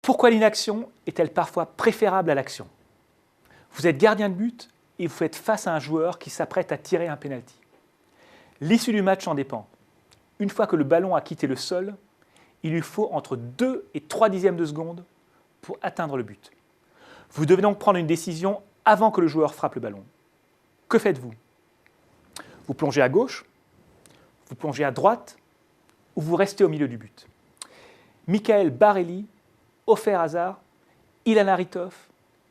Pourquoi l'inaction est-elle parfois préférable à l'action? Vous êtes gardien de but et vous faites face à un joueur qui s'apprête à tirer un pénalty. L'issue du match en dépend. Une fois que le ballon a quitté le sol, il lui faut entre 2 et 3 dixièmes de seconde pour atteindre le but. Vous devez donc prendre une décision avant que le joueur frappe le ballon. Que faites-vous? Vous plongez à gauche, vous plongez à droite ou vous restez au milieu du but? Michael Barelli, Ofer Hazard, Ilan Haritov,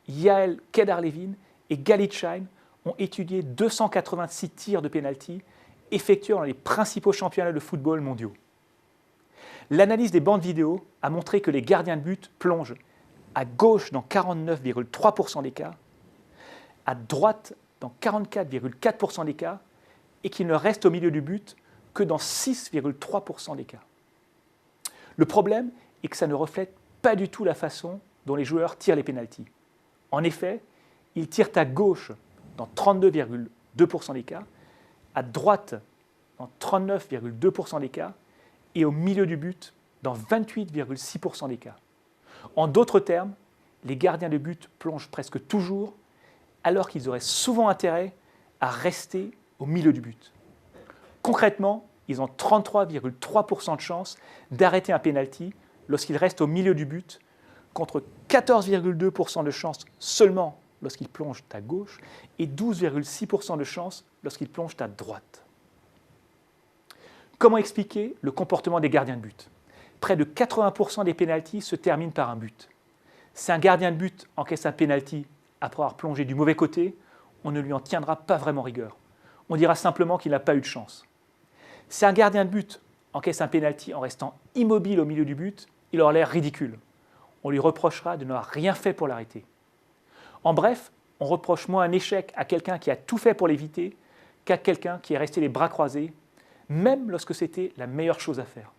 Yael Kedar-Levin et Galit Shain ont étudié 286 tirs de pénalty effectués dans les principaux championnats de football mondiaux. L'analyse des bandes vidéo a montré que les gardiens de but plongent à gauche dans 49,3% des cas, à droite dans 44,4% des cas et qu'ils ne restent au milieu du but que dans 6,3% des cas. Le problème est que ça ne reflète pas du tout la façon dont les joueurs tirent les pénaltys. En effet, ils tirent à gauche dans 32,2% des cas, à droite dans 39,2% des cas et au milieu du but dans 28,6% des cas. En d'autres termes, les gardiens de but plongent presque toujours alors qu'ils auraient souvent intérêt à rester au milieu du but. Concrètement, ils ont 33,3% de chance d'arrêter un pénalty lorsqu'ils restent au milieu du but, contre 14,2% de chance seulement lorsqu'ils plongent à gauche et 12,6% de chance lorsqu'ils plongent à droite. Comment expliquer le comportement des gardiens de but? Près de 80% des pénaltys se terminent par un but. Si un gardien de but encaisse un pénalty après avoir plongé du mauvais côté, on ne lui en tiendra pas vraiment rigueur. On dira simplement qu'il n'a pas eu de chance. Si un gardien de but encaisse un pénalty en restant immobile au milieu du but, il aura l'air ridicule. On lui reprochera de n'avoir rien fait pour l'arrêter. En bref, on reproche moins un échec à quelqu'un qui a tout fait pour l'éviter qu'à quelqu'un qui est resté les bras croisés, même lorsque c'était la meilleure chose à faire.